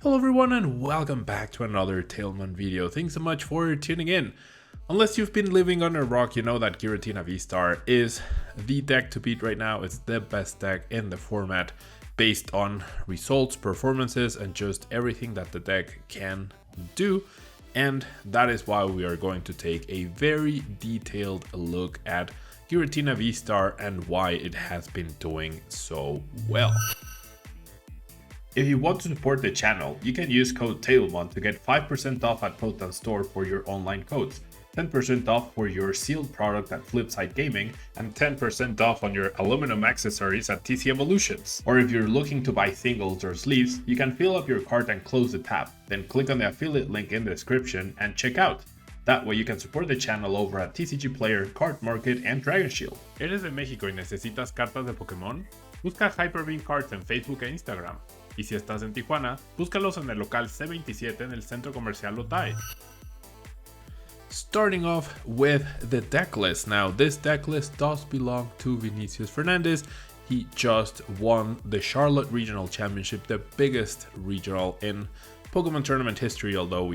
Hello everyone and welcome back to another tablemon video. Thanks so much for tuning in. Unless you've been living under a rock, you know that Giratina VSTAR is the deck to beat right now. It's the best deck in the format based on results, performances, and just everything that the deck can do. And that is why we are going to take a very detailed look at Giratina VSTAR and why it has been doing so well. If you want to support the channel, you can use code tablemon to get 5% off at Pokémon Store for your online codes, 10% off for your sealed product at Flipside Gaming, and 10% off on your aluminum accessories at TC Evolutions. Or if you're looking to buy singles or sleeves, you can fill up your cart and close the tab, then click on the affiliate link in the description and check out. That way you can support the channel over at TCG Player, Card Market, and Dragon Shield. ¿Eres de México y necesitas cartas de Pokémon? Busca Hyperbeam Cards en Facebook e Instagram. Y si estás en Tijuana, búscalos en el local C27 en el Centro Comercial Otay. Starting off with the deck list. Now, this deck list does belong to Vinicius Fernandez. He just won the Charlotte Regional Championship, the biggest regional in Pokemon tournament history, although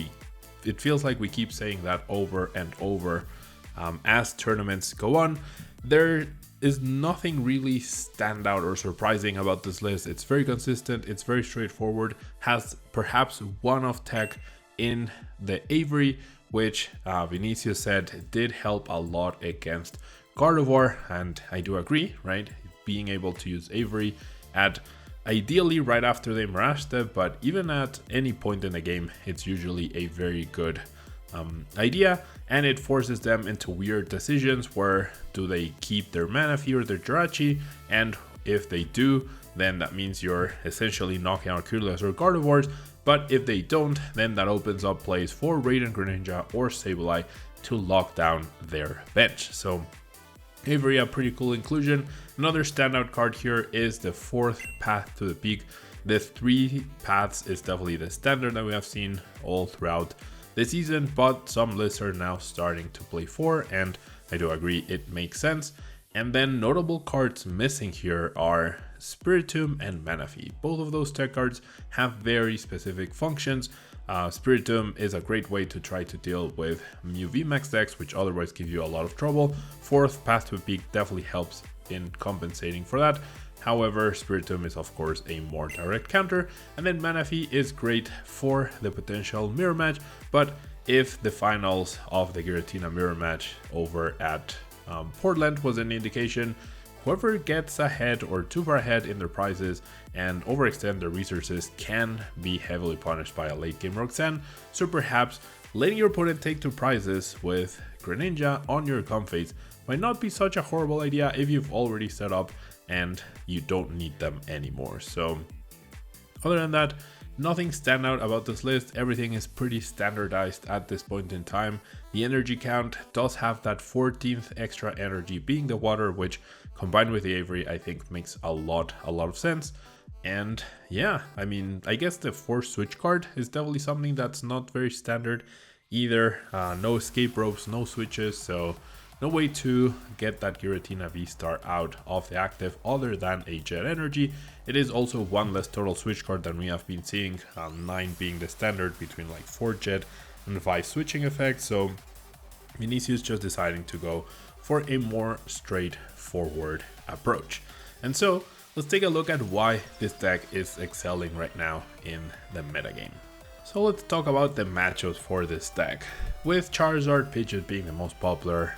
it feels like we keep saying that over and over as tournaments go on. There is nothing really standout or surprising about this list. It's very consistent, it's very straightforward, has perhaps one-off tech in the Avery, which Vinicius said did help a lot against Gardevoir, and I do agree, right? Being able to use Avery at ideally right after the Mirage step, but even at any point in the game, it's usually a very good idea, and it forces them into weird decisions where do they keep their Manaphy or their Jirachi, and if they do, then that means you're essentially knocking out Colress or Gardevoirs, but if they don't, then that opens up plays for Radiant Greninja or Sableye to lock down their bench. So Avery, a pretty cool inclusion. Another standout card here is the fourth path to the peak. The 3 paths is definitely the standard that we have seen all throughout the season, but some lists are now starting to play 4, and I do agree it makes sense. And then notable cards missing here are Spiritomb and Manaphy. Both of those tech cards have very specific functions. Spiritomb is a great way to try to deal with Mew VMAX decks, which otherwise give you a lot of trouble. Fourth path to a peak definitely helps in compensating for that. However, Spiritomb is of course a more direct counter, and then Manaphy is great for the potential mirror match, but if the finals of the Giratina mirror match over at Portland was an indication, whoever gets ahead or too far ahead in their prizes and overextend their resources can be heavily punished by a late game Roxanne, so perhaps letting your opponent take 2 prizes with Greninja on your Comfey might not be such a horrible idea if you've already set up and you don't need them anymore. So other than that, nothing stand out about this list. Everything is pretty standardized at this point in time. The energy count does have that 14th extra energy being the water, which combined with the Avery, I think makes a lot of sense. And yeah, I mean, I guess the force switch card is definitely something that's not very standard either. No escape ropes, no switches, so no way to get that Giratina VSTAR out of the active other than a Jet Energy. It is also one less total switch card than we have been seeing, 9 being the standard between like 4 Jet and 5 switching effects. So Vinicius just deciding to go for a more straightforward approach. And so let's take a look at why this deck is excelling right now in the metagame. So let's talk about the matchups for this deck. With Charizard, Pidgeot being the most popular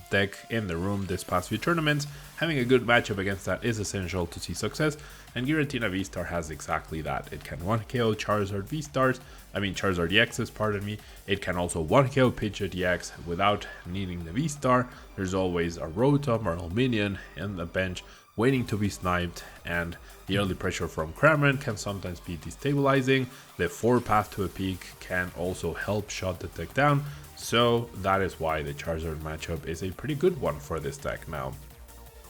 deck in the room this past few tournaments, having a good matchup against that is essential to see success, and Giratina VSTAR has exactly that. It can 1KO Charizard Charizard EXs, pardon me. It can also 1KO Pidgeot EX without needing the VSTAR. There's always a Rotom or Minion in the bench waiting to be sniped, and the early pressure from Cramorant can sometimes be destabilizing. The 4 path to a peak can also help shut the deck down. So that is why the Charizard matchup is a pretty good one for this deck now.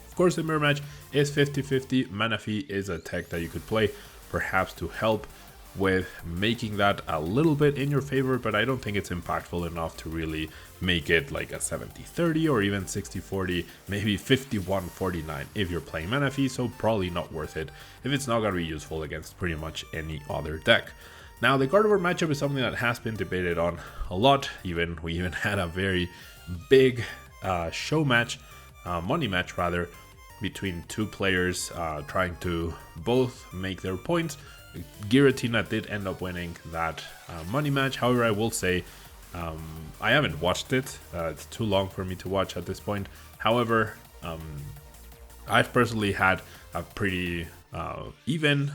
Of course, the mirror match is 50-50. Manaphy is a tech that you could play perhaps to help with making that a little bit in your favor, but I don't think it's impactful enough to really make it like a 70-30 or even 60-40, maybe 51-49 if you're playing Manaphy, so probably not worth it if it's not going to be useful against pretty much any other deck. Now, the Gardevoir matchup is something that has been debated on a lot. We even had a very big show match, money match rather, between two players trying to both make their points. Giratina did end up winning that money match. However, I will say I haven't watched it. It's too long for me to watch at this point. However, I've personally had a pretty even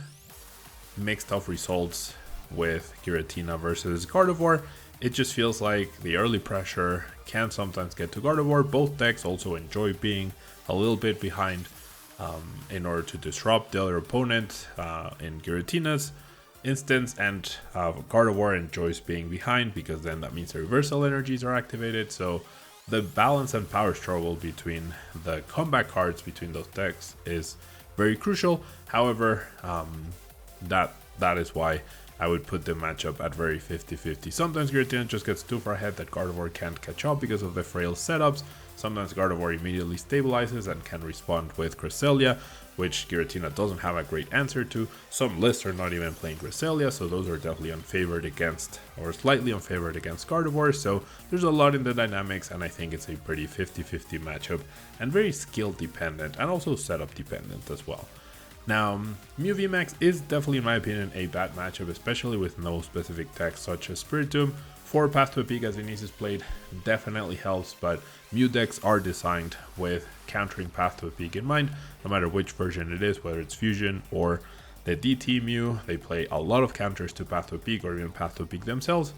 mixed of results with Giratina versus Gardevoir. It just feels like the early pressure can sometimes get to Gardevoir. Both decks also enjoy being a little bit behind in order to disrupt the other opponent in Giratina's instance, and Gardevoir enjoys being behind because then that means the reversal energies are activated. So the balance and power struggle between the comeback cards between those decks is very crucial. However, that is why I would put the matchup at very 50-50. Sometimes Giratina just gets too far ahead that Gardevoir can't catch up because of the frail setups. Sometimes Gardevoir immediately stabilizes and can respond with Cresselia, which Giratina doesn't have a great answer to. Some lists are not even playing Cresselia, so those are definitely unfavored against, or slightly unfavored against Gardevoir. So there's a lot in the dynamics, and I think it's a pretty 50-50 matchup, and very skill dependent, and also setup dependent as well. Now, Mew VMAX is definitely, in my opinion, a bad matchup, especially with no specific decks such as Spiritomb. For Path to a Peak, as Vinicius played, definitely helps, but Mew decks are designed with countering Path to a Peak in mind, no matter which version it is, whether it's Fusion or the DT Mew. They play a lot of counters to Path to a Peak or even Path to a Peak themselves,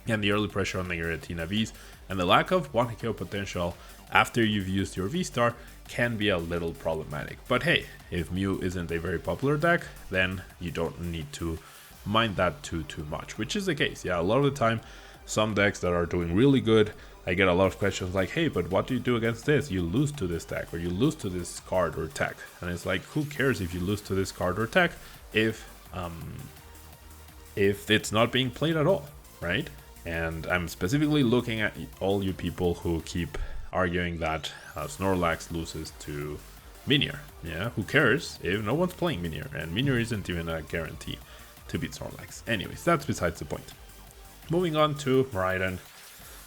and the early pressure on the Giratina Vs and the lack of 1-hit KO potential after you've used your V-Star can be a little problematic. But hey, if Mew isn't a very popular deck, then you don't need to mind that too much, which is the case. Yeah, a lot of the time, some decks that are doing really good, I get a lot of questions like, hey, but what do you do against this? You lose to this deck, or you lose to this card or tech. And it's like, who cares if you lose to this card or tech if it's not being played at all, right? And I'm specifically looking at all you people who keep arguing that Snorlax loses to Minior. Yeah, who cares if no one's playing Minior, and Minior isn't even a guarantee to beat Snorlax. Anyways, that's besides the point. Moving on to Miraidon.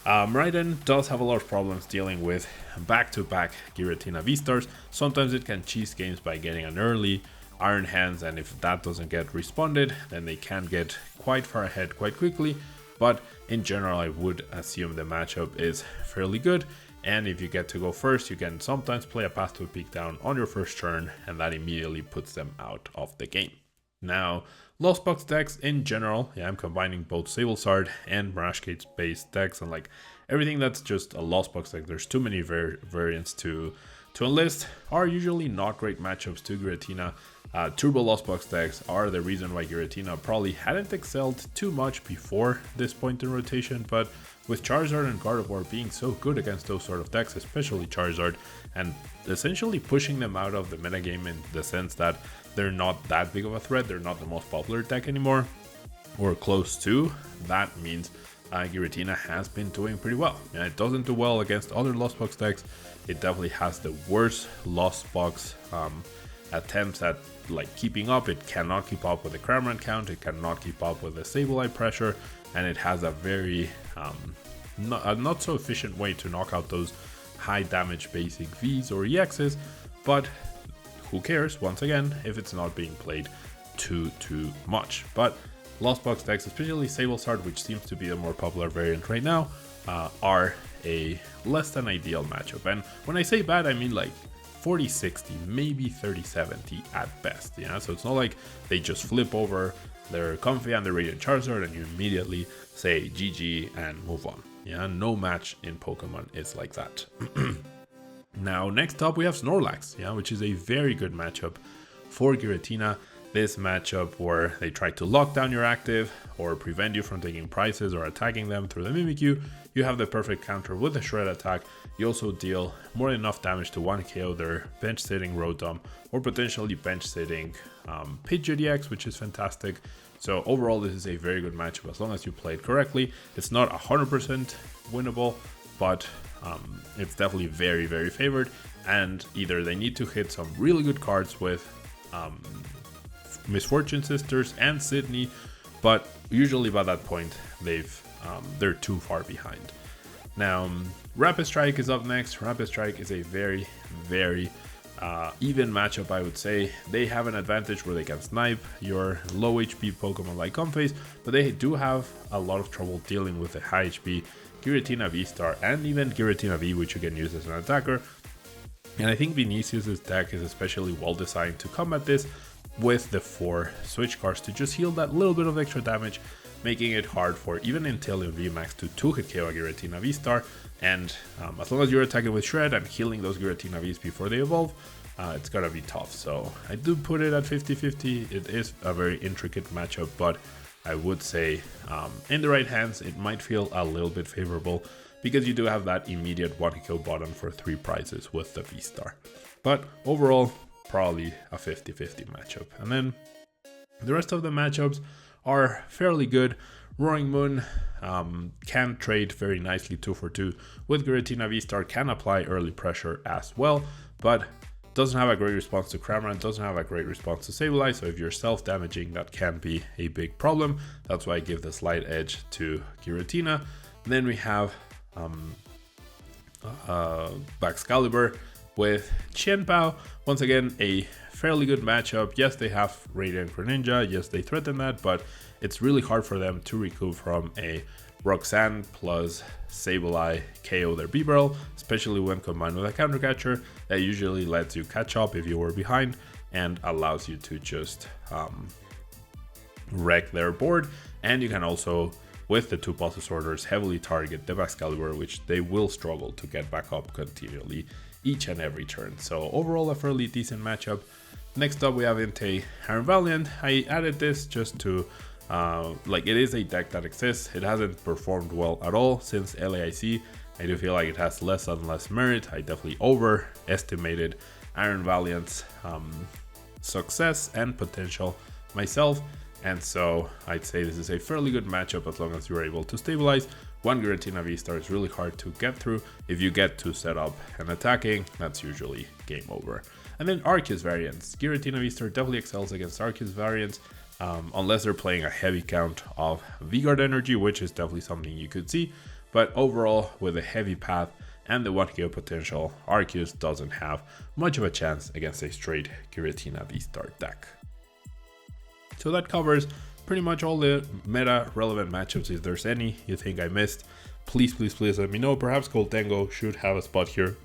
Miraidon does have a lot of problems dealing with back-to-back Giratina V-Stars. Sometimes it can cheese games by getting an early Iron Hands, and if that doesn't get responded, then they can get quite far ahead quite quickly. But in general, I would assume the matchup is fairly good, and if you get to go first, you can sometimes play a Path to a Peak down on your first turn, and that immediately puts them out of the game. Now, Lost Box decks in general, yeah, I'm combining both Sableye and Mirage Gate based decks, and like everything that's just a Lost Box deck, there's too many variants to enlist, are usually not great matchups to Giratina. Turbo Lost Box decks are the reason why Giratina probably hadn't excelled too much before this point in rotation, but with Charizard and Gardevoir being so good against those sort of decks, especially Charizard, and essentially pushing them out of the metagame in the sense that they're not that big of a threat, they're not the most popular deck anymore, or close to, that means Giratina has been doing pretty well. And it doesn't do well against other Lost Box decks. It definitely has the worst Lost Box attempts at like keeping up. It cannot keep up with the Cramorant count, it cannot keep up with the Sableye pressure, and it has a very not so efficient way to knock out those high damage basic Vs or EXs, but who cares, once again, if it's not being played too much. But Lost Box decks, especially Sableye, which seems to be the more popular variant right now, are a less than ideal matchup. And when I say bad, I mean like 40-60, maybe 30-70 at best. Yeah, so it's not like they just flip over their Comfey and the Radiant Charizard and you immediately say GG and move on. Yeah, no match in Pokemon is like that. Now, next up we have Snorlax, yeah, which is a very good matchup for Giratina. This matchup where they try to lock down your active or prevent you from taking prizes or attacking them through the Mimikyu. You have the perfect counter with the Shred attack, you also deal more than enough damage to 1 KO their bench sitting Rotom or potentially bench sitting Pidgeot, which is fantastic. So overall, this is a very good matchup as long as you play it correctly. It's not 100% winnable, but it's definitely very, very favored. And either they need to hit some really good cards with Misfortune Sisters and Sydney, but usually by that point they're too far behind. Now Rapid Strike is up next. Rapid Strike is a very, very even matchup, I would say. They have an advantage where they can snipe your low HP Pokemon like Comfey, but they do have a lot of trouble dealing with the high HP Giratina VSTAR and even Giratina V, which you can use as an attacker. And I think Vinicius's deck is especially well designed to combat this with the 4 Switch Cards to just heal that little bit of extra damage, making it hard for even Inteleon VMAX to 2-hit KO Giratina VSTAR. And as long as you're attacking with Shred and healing those Giratina Vs before they evolve, it's gonna be tough. So I do put it at 50-50. It is a very intricate matchup, but I would say in the right hands, it might feel a little bit favorable because you do have that immediate 1-kill bottom for 3 prizes with the V-Star. But overall, probably a 50-50 matchup. And then the rest of the matchups are fairly good. Roaring Moon can trade very nicely 2 for 2 with Giratina V-Star, can apply early pressure as well, but doesn't have a great response to Cramorant, doesn't have a great response to Sableye, so if you're self-damaging, that can be a big problem. That's why I give the slight edge to Giratina. Then we have Baxcalibur with Qianbao. Once again, a fairly good matchup. Yes, they have Radiant Greninja, yes, they threaten that, but it's really hard for them to recoup from a Roxanne plus Sableye KO their Bibarel, especially when combined with a counter catcher that usually lets you catch up if you were behind and allows you to just wreck their board. And you can also, with the 2 pulse disorders, heavily target the Baxcalibur, which they will struggle to get back up continually each and every turn. So overall, a fairly decent matchup. Next up, we have Entei Iron Valiant. I added this just to it is a deck that exists. It hasn't performed well at all since LAIC. I do feel like it has less and less merit. I definitely overestimated Iron Valiant's success and potential myself, and so I'd say this is a fairly good matchup as long as you're able to stabilize. 1 Giratina V-Star is really hard to get through. If you get to set up and attacking, that's usually game over. And then Arceus variants. Giratina V-Star definitely excels against Arceus variants. Unless they're playing a heavy count of V-Guard energy, which is definitely something you could see. But overall, with a heavy path and the 1-KO potential, Arceus doesn't have much of a chance against a straight Giratina V-Star deck. So that covers pretty much all the meta relevant matchups. If there's any you think I missed, please let me know. Perhaps Goldengo should have a spot here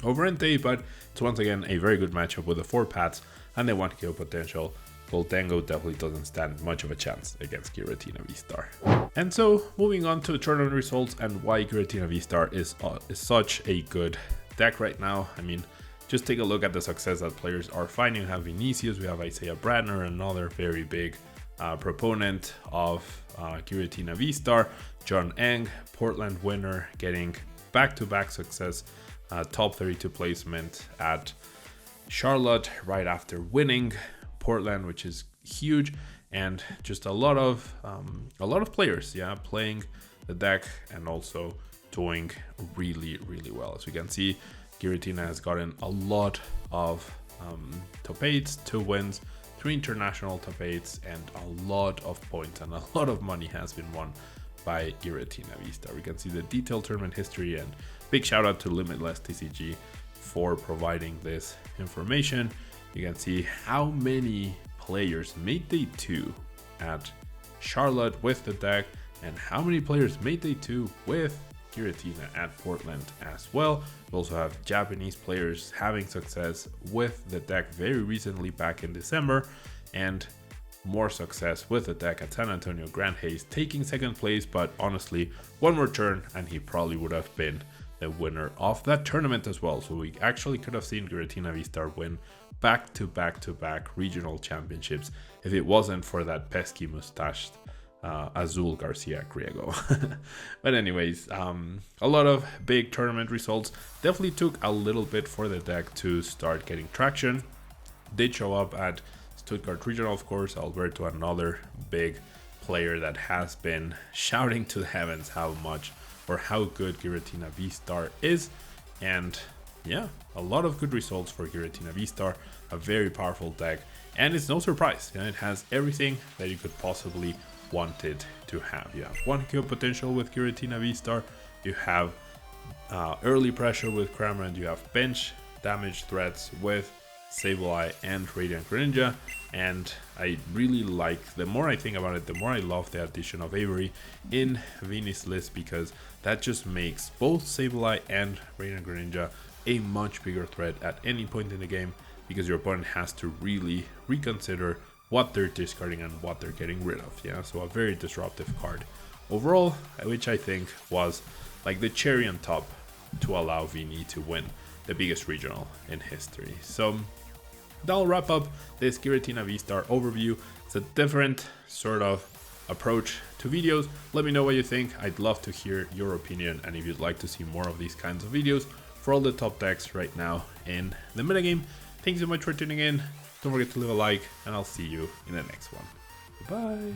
over Entei, but it's once again a very good matchup with the 4 paths and the 1-KO potential. Goldengo definitely doesn't stand much of a chance against Giratina V-Star. And so, moving on to the tournament results and why Giratina V-Star is such a good deck right now. I mean, just take a look at the success that players are finding. We have Vinicius, we have Isaiah Bradner, another very big proponent of Giratina V-Star. John Eng, Portland winner, getting back-to-back success, top 32 placement at Charlotte right after winning Portland, which is huge, and just a lot of players playing the deck and also doing really well. As we can see, Giratina has gotten a lot of top 8s, 2 wins, 3 international top 8s, and a lot of points and a lot of money has been won by Giratina V-Star. We can see the detailed tournament history, and big shout out to Limitless TCG for providing this information. You can see how many players made day 2 at Charlotte with the deck and how many players made day 2 with Giratina at Portland as well. We also have Japanese players having success with the deck very recently back in December, and more success with the deck at San Antonio. Grant Hayes taking 2nd place, but honestly, one more turn and he probably would have been the winner of that tournament as well. So we actually could have seen Giratina V-Star win back-to-back regional championships if it wasn't for that pesky mustached Azul Garcia Griego. But anyways, a lot of big tournament results. Definitely took a little bit for the deck to start getting traction. Did show up at Stuttgart Regional, of course. Alberto, another big player that has been shouting to the heavens how much or how good Giratina VSTAR is. And yeah, a lot of good results for Giratina VSTAR, a very powerful deck. And it's no surprise, it has everything that you could possibly want it to have. You have 1 kill potential with Giratina VSTAR, you have early pressure with Cramorant, you have bench damage threats with Sableye and Radiant Greninja, and I really like, the more I think about it, the more I love the addition of Avery in Vinny's list, because that just makes both Sableye and Radiant Greninja a much bigger threat at any point in the game, because your opponent has to really reconsider what they're discarding and what they're getting rid of. Yeah, so a very disruptive card overall, which I think was like the cherry on top to allow Vinny to win the biggest regional in history. So that'll wrap up this Giratina VSTAR overview. It's a different sort of approach to videos. Let me know what you think. I'd love to hear your opinion, and if you'd like to see more of these kinds of videos for all the top decks right now in the metagame. Thanks so much for tuning in. Don't forget to leave a like, and I'll see you in the next one. Goodbye.